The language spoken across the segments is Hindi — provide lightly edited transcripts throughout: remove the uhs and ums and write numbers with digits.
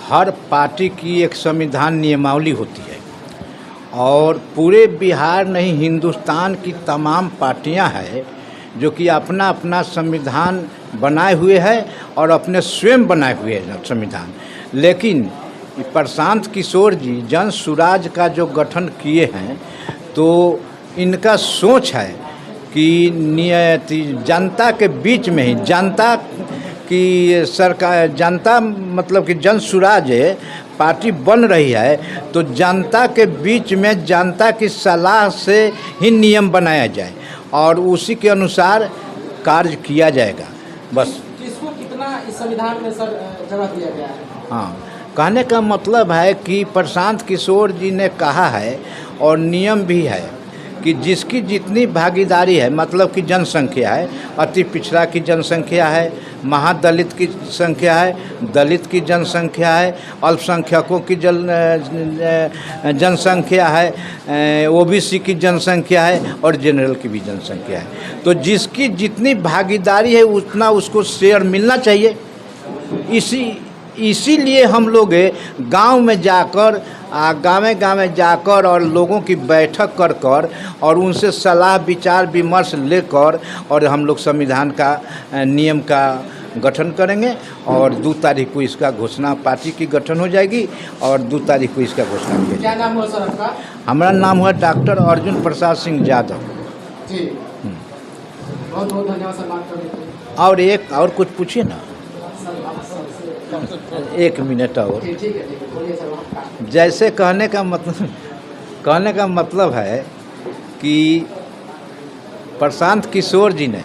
हर पार्टी की एक संविधान नियमावली होती है और पूरे बिहार नहीं हिंदुस्तान की तमाम पार्टियां हैं जो कि अपना अपना संविधान बनाए हुए है और अपने स्वयं बनाए हुए हैं संविधान। लेकिन प्रशांत किशोर जी जन सुराज का जो गठन किए हैं तो इनका सोच है कि जनता के बीच में ही जनता की सरकार जनता मतलब कि जन सुराज पार्टी बन रही है तो जनता के बीच में जनता की सलाह से ही नियम बनाया जाए और उसी के अनुसार कार्य किया जाएगा। बस किसको कितना इस संविधान में सर जगह दिया गया है? हाँ, कहने का मतलब है कि प्रशांत किशोर जी ने कहा है और नियम भी है कि जिसकी जितनी भागीदारी है मतलब कि जनसंख्या है, अति पिछड़ा की जनसंख्या है, महादलित की संख्या है, दलित की जनसंख्या है, अल्पसंख्यकों की जनसंख्या है, ओबीसी की जनसंख्या है और जनरल की भी जनसंख्या है। तो जिसकी जितनी भागीदारी है उतना उसको शेयर मिलना चाहिए। इसीलिए हम लोग गांव में जाकर गाँव जाकर और लोगों की बैठक कर कर और उनसे सलाह विचार विमर्श लेकर और हम लोग संविधान का नियम का गठन करेंगे और 2 तारीख को इसका घोषणा पार्टी की गठन हो जाएगी और 2 तारीख को इसका घोषणा किया क्या नाम हुआ सर आपका? हमारा नाम हुआ डॉक्टर अर्जुन प्रसाद सिंह यादव जी। बहुत बहुत धन्यवाद सर बात करने के लिए। और कुछ पूछिए ना। 1 मिनट और। ठीक है बोलिए सर। जैसे कहने का मतलब है कि प्रशांत किशोर जी ने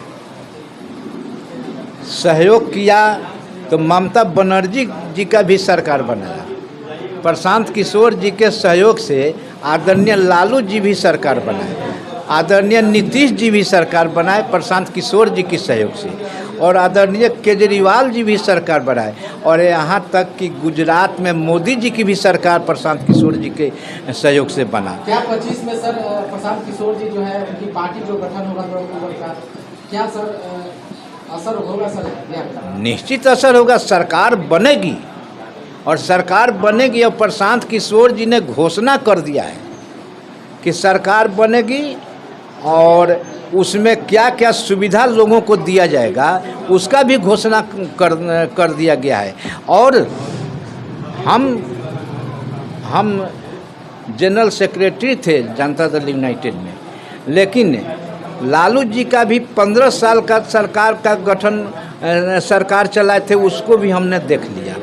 सहयोग किया तो ममता बनर्जी जी का भी सरकार बनाया। प्रशांत किशोर जी के सहयोग से आदरणीय लालू जी भी सरकार बनाए, आदरणीय नीतीश जी भी सरकार बनाए प्रशांत किशोर जी के सहयोग से और आदरणीय केजरीवाल जी भी सरकार बनाए और यहाँ तक कि गुजरात में मोदी जी की भी सरकार प्रशांत किशोर जी के सहयोग से बना। क्या 25 में सर प्रशांत किशोर जी जो है उनकी पार्टी जो गठन होगा 2 अक्टूबर का, क्या सर असर होगा सर? निश्चित असर होगा। सरकार बनेगी और सरकार बनेगी और प्रशांत किशोर जी ने घोषणा कर दिया है कि सरकार बनेगी और उसमें क्या क्या सुविधा लोगों को दिया जाएगा उसका भी घोषणा कर दिया गया है। और हम जनरल सेक्रेटरी थे जनता दल यूनाइटेड में, लेकिन लालू जी का भी 15 साल का सरकार का गठन सरकार चलाए थे उसको भी हमने देख लिया।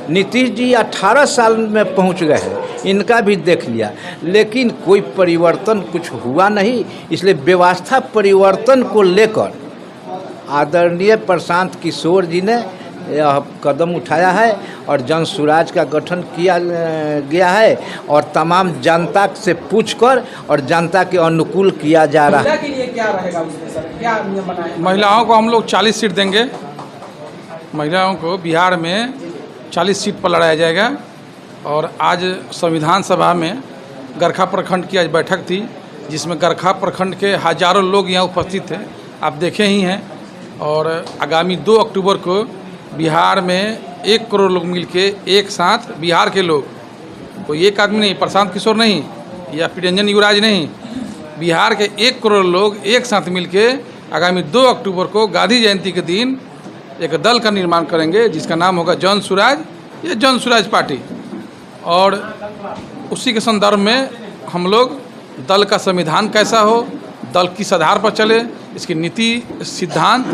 नीतीश जी 18 साल में पहुंच गए हैं, इनका भी देख लिया, लेकिन कोई परिवर्तन कुछ हुआ नहीं। इसलिए व्यवस्था परिवर्तन को लेकर आदरणीय प्रशांत किशोर जी ने यह कदम उठाया है और जन सुराज का गठन किया गया है और तमाम जनता से पूछकर और जनता के अनुकूल किया जा रहा है। महिला के लिए क्या रहेगा उसमें सर? क्या नियम बनाए? महिलाओं को हम लोग 40 सीट देंगे। महिलाओं को बिहार में 40 सीट पर लड़ाया जाएगा और आज संविधान सभा में गरखा प्रखंड की आज बैठक थी जिसमें गरखा प्रखंड के हजारों लोग यहाँ उपस्थित थे, आप देखे ही हैं। और आगामी 2 अक्टूबर को बिहार में 1 करोड़ लोग मिलके एक साथ, बिहार के लोग, कोई एक आदमी नहीं, प्रशांत किशोर नहीं या प्रियंजन युवराज नहीं, बिहार के 1 करोड़ लोग एक साथ मिलके आगामी 2 अक्टूबर को गांधी जयंती के दिन एक दल का निर्माण करेंगे जिसका नाम होगा जन सुराज या जन सुराज पार्टी। और उसी के संदर्भ में हम लोग दल का संविधान कैसा हो, दल किस आधार पर चले, इसकी नीति सिद्धांत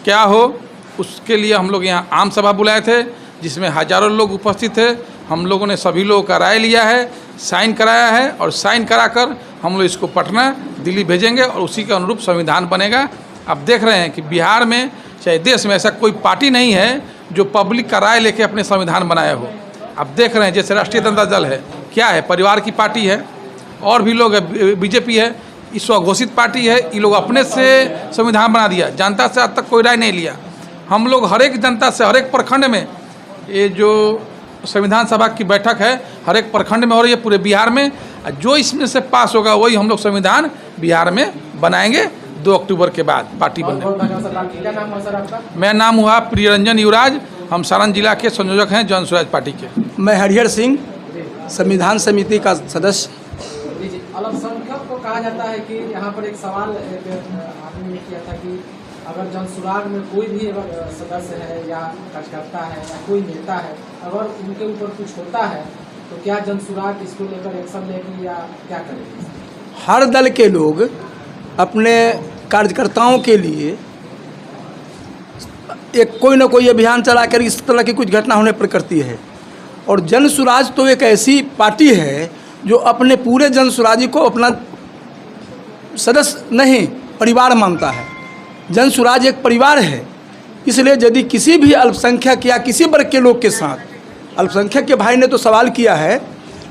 क्या हो, उसके लिए हम लोग यहाँ आम सभा बुलाए थे जिसमें हजारों लोग उपस्थित थे। हम लोगों ने सभी लोगों का राय लिया है, साइन कराया है और साइन कराकर हम लोग इसको पटना दिल्ली भेजेंगे और उसी के अनुरूप संविधान बनेगा। आप देख रहे हैं कि बिहार में चाहे देश में ऐसा कोई पार्टी नहीं है जो पब्लिक का राय लेके अपने संविधान बनाया हो। आप देख रहे हैं जैसे राष्ट्रीय जनता दल है, क्या है, परिवार की पार्टी है, और भी लोग है, बीजेपी है, ये स्वघोषित पार्टी है, ये लोग अपने से संविधान बना दिया, जनता से आज तक कोई राय नहीं लिया। हम लोग हर एक जनता से, हर एक प्रखंड में, ये जो संविधान सभा की बैठक है हर एक प्रखंड में हो रही है पूरे बिहार में, जो इसमें से पास होगा वही हम लोग संविधान बिहार में बनाएंगे। 2 अक्टूबर के बाद पार्टी बनने। बहुत धन्यवाद सर। पार्टी का नाम है सर आपका? मेरा नाम हुआ प्रियरंजन युवराज, हम सारण जिला के संयोजक हैं जन स्वराज पार्टी के। मैं हरिहर सिंह, संविधान समिति का सदस्य। जी जी। अल्पसंख्यक को कहा जाता है कि यहाँ पर एक सवाल आपने ये किया था कि अगर जनसुराग में कोई भी अगर सदस्य है या कार्यकर्ता है या कोई नेता है, अगर उनके ऊपर कुछ होता है तो क्या जनसुराग इसको लेकर एक्शन लेगी या क्या करेगी? हर दल के लोग अपने कार्यकर्ताओं के लिए एक कोई ना कोई अभियान चलाकर इस तरह की कुछ घटना होने पर करती है। और जन सुराज तो एक ऐसी पार्टी है जो अपने पूरे जन सुराजी को अपना सदस्य नहीं परिवार मानता है। जन सुराज एक परिवार है, इसलिए यदि किसी भी अल्पसंख्यक या किसी वर्ग के लोग के साथ, अल्पसंख्यक के भाई ने तो सवाल किया है,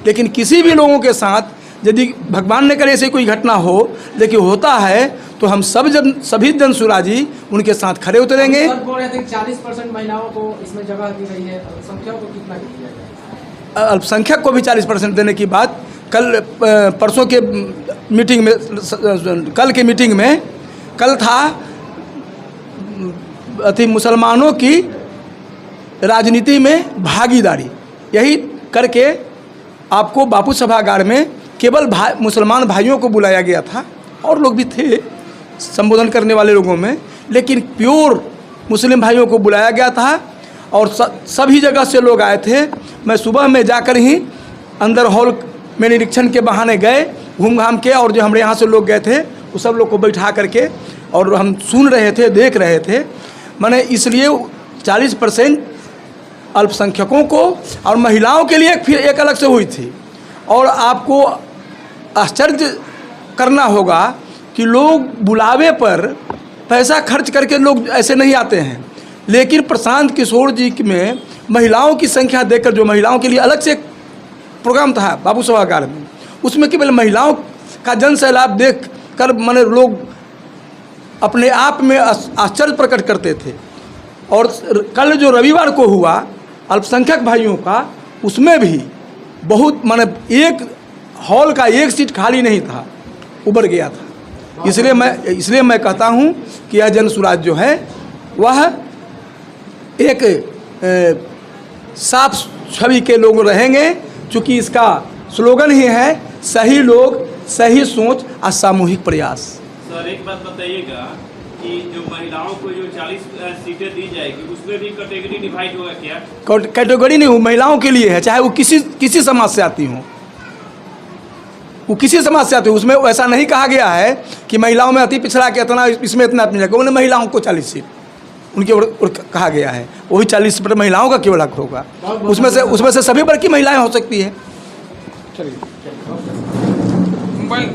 लेकिन किसी भी लोगों के साथ यदि भगवान ने करे ऐसी कोई घटना हो, लेकिन होता है तो हम सभी जन सुराजी उनके साथ खड़े उतरेंगे। सर बोल रहे थे 40% महिलाओं को इसमें जगह दी गई है, अल्पसंख्यकों को कितना दिया जाए? अल्पसंख्यक को भी 40% देने की बात कल परसों के मीटिंग में, कल के मीटिंग में कल था मुसलमानों की राजनीति में भागीदारी, यही करके आपको बापू सभागार में केवल मुसलमान भाइयों को बुलाया गया था, और लोग भी थे संबोधन करने वाले लोगों में, लेकिन प्योर मुस्लिम भाइयों को बुलाया गया था और सभी जगह से लोग आए थे। मैं सुबह में जाकर ही अंदर हॉल में निरीक्षण के बहाने गए घूम घाम के, और जो हमारे यहाँ से लोग गए थे वो सब लोग को बैठा करके और हम सुन रहे थे, देख रहे थे। मैंने इसलिए 40% अल्पसंख्यकों को और महिलाओं के लिए फिर एक अलग से हुई थी। और आपको आश्चर्य करना होगा कि लोग बुलावे पर पैसा खर्च करके लोग ऐसे नहीं आते हैं, लेकिन प्रशांत किशोर जी में महिलाओं की संख्या देखकर, जो महिलाओं के लिए अलग से एक प्रोग्राम था बापू सभागार में, उसमें केवल महिलाओं का जन सैलाब देख कर मैंने लोग अपने आप में आश्चर्य प्रकट करते थे। और कल जो रविवार को हुआ अल्पसंख्यक भाइयों का, उसमें भी बहुत माने एक हॉल का एक सीट खाली नहीं था, उभर गया था। इसलिए मैं कहता हूं कि यह जन सुराज जो है वह एक साफ छवि के लोग रहेंगे, चूँकि इसका स्लोगन ही है सही लोग, सही सोच और सामूहिक प्रयास। सर एक बात बताइएगा कि जो महिलाओं को जो 40 सीटें दी जाएगी उसमें भी कैटेगरी डिवाइड होगा क्या? कैटेगरी नहीं, वो महिलाओं के लिए है, चाहे वो किसी समाज से आती हों, वो किसी समाज से आती हो। उसमें ऐसा नहीं कहा गया है कि महिलाओं में अति पिछड़ा के इतना, इसमें इतना अपनी जगह, उन्हें महिलाओं को 40 सीट उनके और कहा गया है, वही 40 सीट महिलाओं का केवल हक होगा। उसमें से सभी वर्ग की महिलाएं हो सकती है। चलिए मोबाइल